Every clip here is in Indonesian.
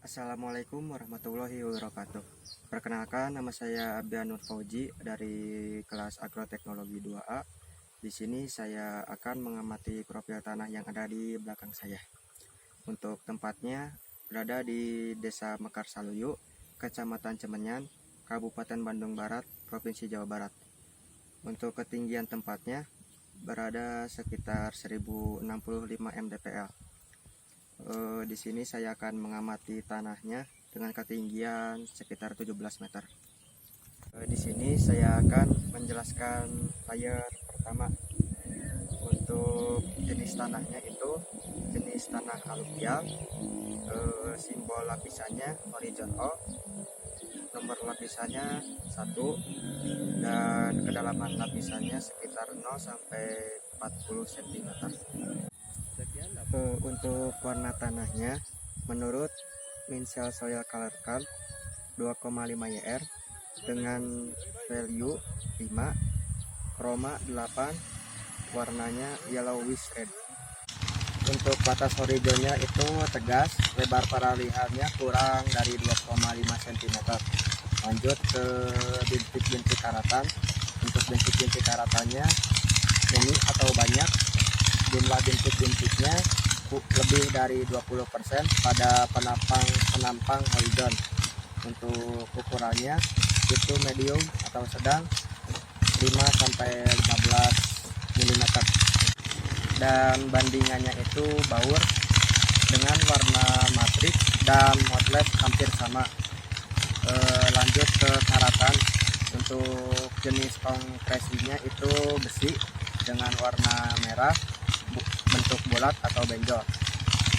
Assalamualaikum warahmatullahi wabarakatuh. Perkenalkan, nama saya Abdianur Fauji dari kelas Agroteknologi 2A. Di sini saya akan mengamati profil tanah yang ada di belakang saya. Untuk tempatnya berada di Desa Mekarsaluyu, Kecamatan Cemenyan, Kabupaten Bandung Barat, Provinsi Jawa Barat. Untuk ketinggian tempatnya berada sekitar 1065 mdpl. Di sini saya akan mengamati tanahnya dengan ketinggian sekitar 17 meter. Di sini saya akan menjelaskan layer pertama. Untuk jenis tanahnya itu jenis tanah aluvial, simbol lapisannya horizontal, nomor lapisannya 1, dan kedalaman lapisannya sekitar 0 sampai 40 cm. Untuk warna tanahnya menurut Minsel Soil Color Card 2,5 YR dengan value 5, chroma 8, warnanya yellowish red. Untuk batas horizonnya itu tegas, lebar peralihannya kurang dari 2,5 cm. Lanjut ke bintik-bintik karatan. Untuk bintik-bintik karatannya ini atau banyak, jumlah bintik-bintiknya lebih dari 20% pada penampang horizon. Untuk ukurannya itu medium atau sedang 5-15 mm, dan bandingannya itu baur dengan warna matrix dan motless hampir sama. Lanjut ke karatan. Untuk jenis kompresinya itu besi dengan warna merah, bentuk bulat atau benjol.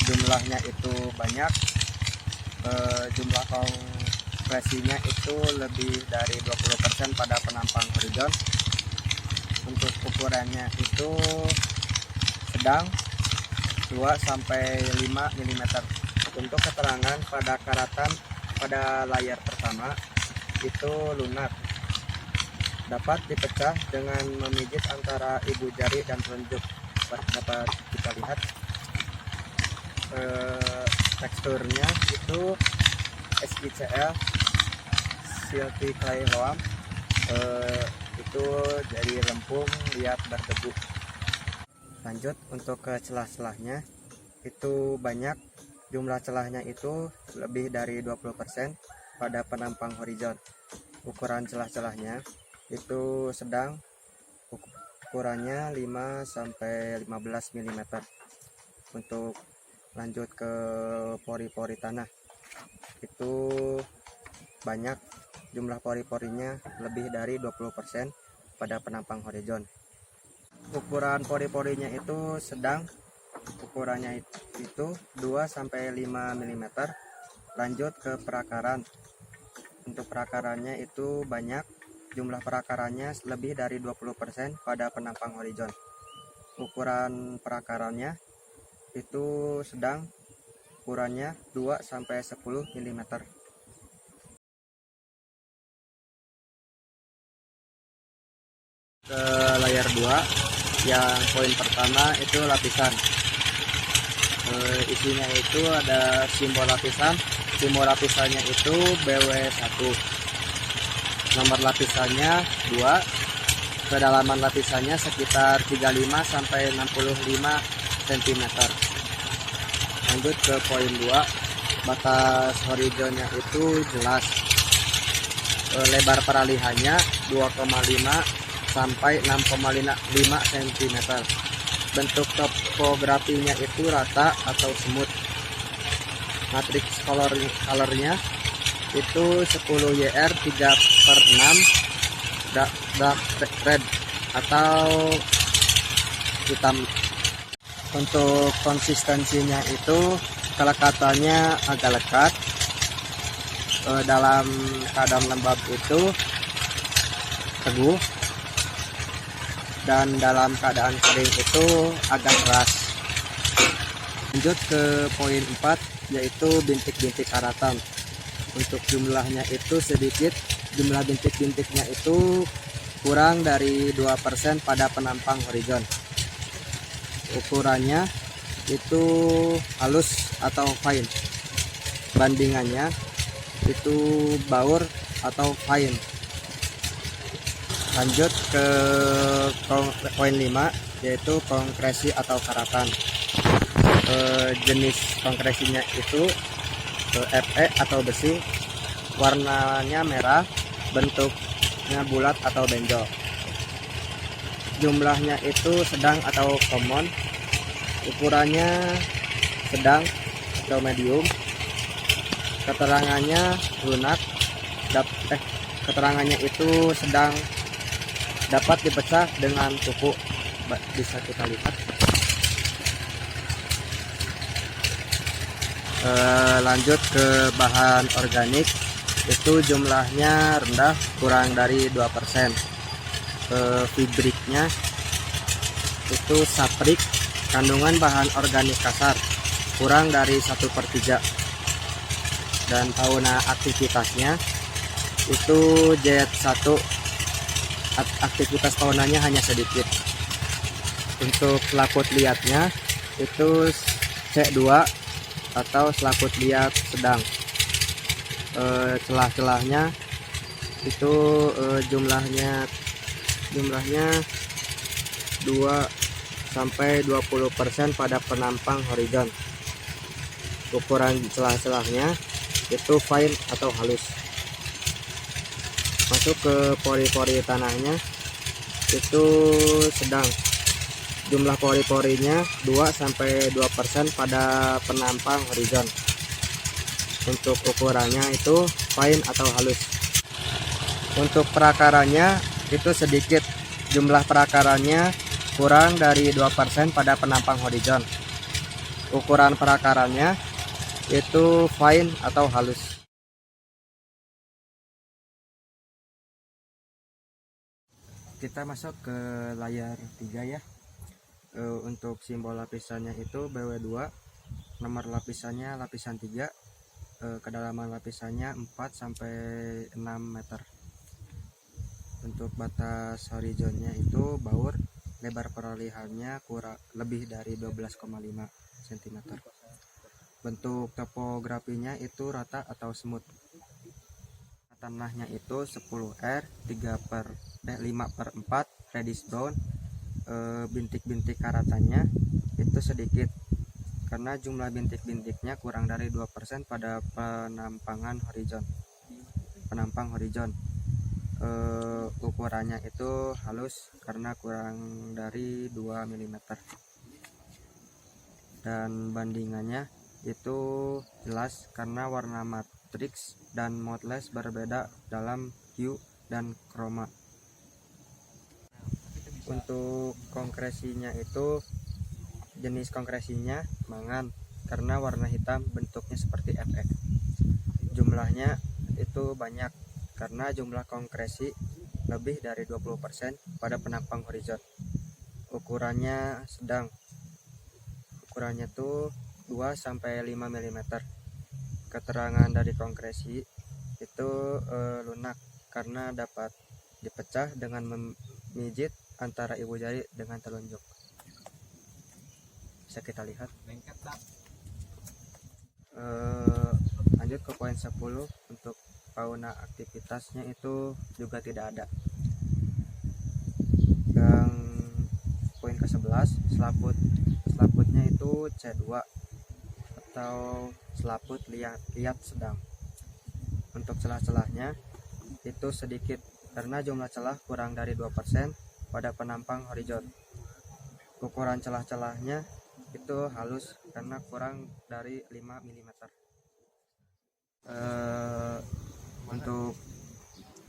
Jumlahnya itu banyak, jumlah kompresinya itu lebih dari 20% pada penampang horizon. Untuk ukurannya itu sedang 2-5 mm. Untuk keterangan pada karatan pada layar pertama itu lunak, dapat dipecah dengan memijit antara ibu jari dan telunjuk. Dapat kita lihat teksturnya itu SICL silty clay loam, itu jadi lempung, liat berdebu. Lanjut untuk ke celah-celahnya itu banyak, jumlah celahnya itu lebih dari 20% pada penampang horizon. Ukuran celah-celahnya itu sedang, ukurannya 5-15 mm. Untuk lanjut ke pori-pori tanah itu banyak, jumlah pori-porinya lebih dari 20% pada penampang horizon. Ukuran pori-porinya itu sedang, ukurannya itu 2-5 mm. Lanjut ke perakaran. Untuk perakarannya itu banyak, jumlah perakarannya lebih dari 20% pada penampang horizon. Ukuran perakarannya itu sedang, ukurannya 2-10 mm. Ke layar 2, yang poin pertama itu lapisan. Isinya itu ada simbol lapisan. Simbol lapisannya itu BW1. Nomor lapisannya 2, kedalaman lapisannya sekitar 35-65 cm. Lanjut ke poin 2, batas horizonnya itu jelas, lebar peralihannya 2,5 sampai 6,5 cm. Bentuk topografinya itu rata atau semut. Matrix colornya itu 10 YR 3/6 dark red atau hitam. Untuk konsistensinya itu kelekatannya agak lekat, dalam keadaan lembab itu teguh, dan dalam keadaan kering itu agak keras. Lanjut ke poin 4, yaitu bintik-bintik karatan. Untuk jumlahnya itu sedikit, jumlah bintik-bintiknya itu kurang dari 2% pada penampang horizon. Ukurannya itu halus atau fine. Bandingannya itu baur atau fine. Lanjut ke poin 5, yaitu kompresi atau karatan. Jenis kompresinya itu Fe atau besi, warnanya merah, bentuknya bulat atau benjol. Jumlahnya itu sedang atau common, ukurannya sedang atau medium, keterangannya lunak, keterangannya itu sedang, dapat dipecah dengan kuku. Bisa kita lihat. Lanjut ke bahan organik, itu jumlahnya rendah, kurang dari 2%. Fibriknya itu saprik, kandungan bahan organik kasar kurang dari 1/3. Dan fauna aktivitasnya itu Z1, aktivitas faunanya hanya sedikit. Untuk selaput liatnya itu C2 atau selaput liat sedang. Celah-celahnya itu jumlahnya 2-20% pada penampang horizon. Ukuran celah-celahnya itu fine atau halus. Masuk ke pori-pori tanahnya itu sedang. Jumlah pori-porinya 2-2% pada penampang horizon. Untuk ukurannya itu fine atau halus. Untuk perakarannya itu sedikit, jumlah perakarannya kurang dari 2% pada penampang horizon. Ukuran perakarannya itu fine atau halus. Kita masuk ke layar 3 ya. Untuk simbol lapisannya itu BW2, nomor lapisannya lapisan 3, kedalaman lapisannya 4-6 meter. Untuk batas horizonnya itu baur, lebar peralihannya kurang lebih dari 12,5 cm. Bentuk topografinya itu rata atau semut. Tanahnya itu 10R 5/4 reddish brown. Bintik-bintik karatannya itu sedikit karena jumlah bintik-bintiknya kurang dari 2% pada penampang horizon. Ukurannya itu halus karena kurang dari 2 mm. Dan bandingannya itu jelas karena warna matriks dan modeless berbeda dalam hue dan chroma. Untuk kompresinya itu jenis kompresinya mangan karena warna hitam, bentuknya seperti FX. Jumlahnya itu banyak karena jumlah kompresi lebih dari 20% pada penampang horizon. Ukurannya sedang, ukurannya tuh 2-5 mm. Keterangan dari kompresi itu lunak karena dapat dipecah dengan memijit antara ibu jari dengan telunjuk. Bisa kita lihat. Lanjut ke poin 10. Untuk fauna aktivitasnya itu juga tidak ada. Yang poin ke-11, selaputnya itu C2 atau selaput liat sedang. Untuk celah-celahnya itu sedikit karena jumlah celah kurang dari 2% pada penampang horizon. Ukuran celah-celahnya itu halus karena kurang dari 5 mm. Untuk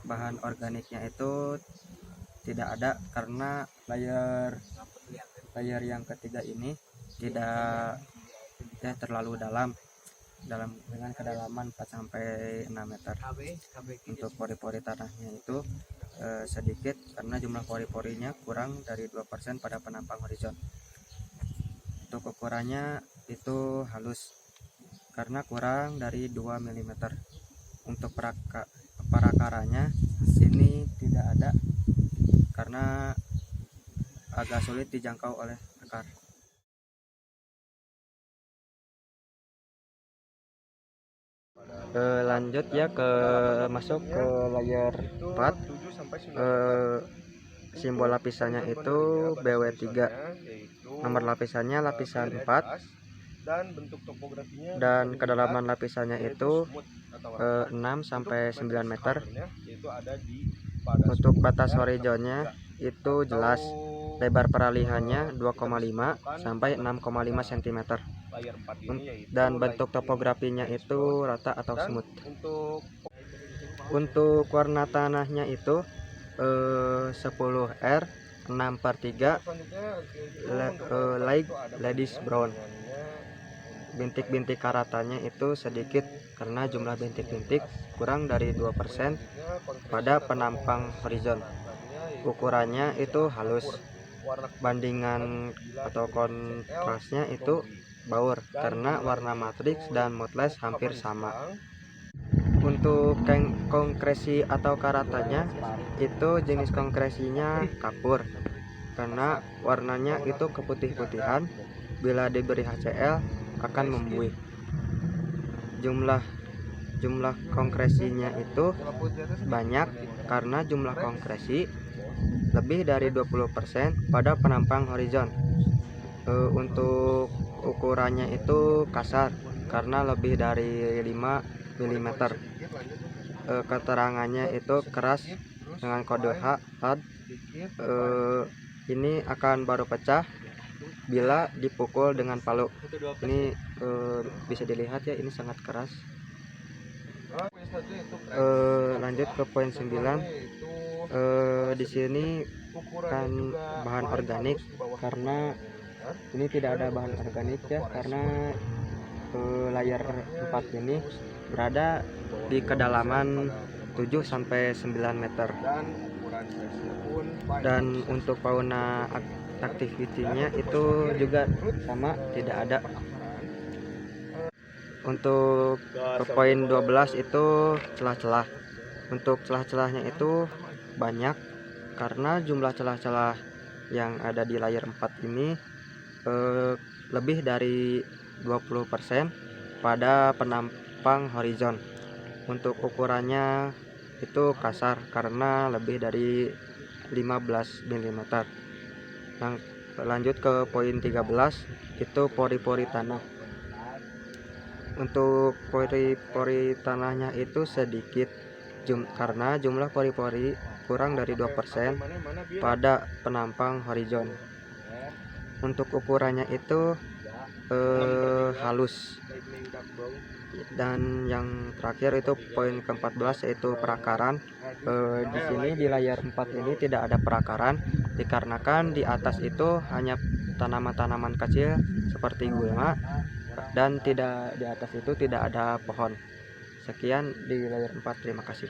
bahan organiknya itu tidak ada karena layar yang ketiga ini tidak terlalu dalam dengan kedalaman 4-6 meter. Untuk pori-pori tanahnya itu sedikit karena jumlah pori-porinya kurang dari 2% pada penampang horizon. Untuk ukurannya itu halus karena kurang dari 2 mm. Untuk perakarannya ini tidak ada karena agak sulit dijangkau oleh akar. Lanjut ya ke masuk ke layer 4. Simbol lapisannya itu BW3, nomor lapisannya lapisan 4, dan kedalaman lapisannya itu 6 sampai 9 meter. Untuk batas horizonnya itu jelas, lebar peralihannya 2,5 sampai 6,5 cm, dan bentuk topografinya itu rata atau smooth. Untuk warna tanahnya itu 10R 6/3 light reddish brown. Bintik-bintik karatannya itu sedikit karena jumlah bintik-bintik kurang dari 2% pada penampang horizon. Ukurannya itu halus, bandingan atau kontrasnya itu baur karena warna matriks dan moodless hampir sama. Untuk konkresi atau karatannya itu jenis konkresinya kapur karena warnanya itu keputih-putihan. Bila diberi HCl akan membuih. Jumlah konkresinya itu banyak karena jumlah konkresi lebih dari 20% pada penampang horizon. Untuk ukurannya itu kasar karena lebih dari 5 mm. Keterangannya itu keras dengan kode HAD. Ini akan baru pecah bila dipukul dengan palu. Ini bisa dilihat ya, ini sangat keras. Lanjut ke poin 9. Di sini kan bahan organik, karena ini tidak ada bahan organik ya, karena layar 4 ini berada di kedalaman 7 sampai 9 meter. Dan untuk fauna aktivitinya itu juga sama, tidak ada. Untuk ke poin 12 itu celah-celah. Untuk celah-celahnya itu banyak karena jumlah celah-celah yang ada di layar 4 ini lebih dari 20% pada penampang horizon. Untuk ukurannya itu kasar karena lebih dari 15 mm. Lanjut ke poin 13, itu pori-pori tanah. Untuk pori-pori tanahnya itu sedikit karena jumlah pori-pori kurang dari 2% pada penampang horizon. Untuk ukurannya itu halus. Dan yang terakhir itu poin ke-14, yaitu perakaran. Di sini di layar 4 ini tidak ada perakaran dikarenakan di atas itu hanya tanaman-tanaman kecil seperti gulma, dan tidak di atas itu tidak ada pohon. Sekian di layar 4, terima kasih.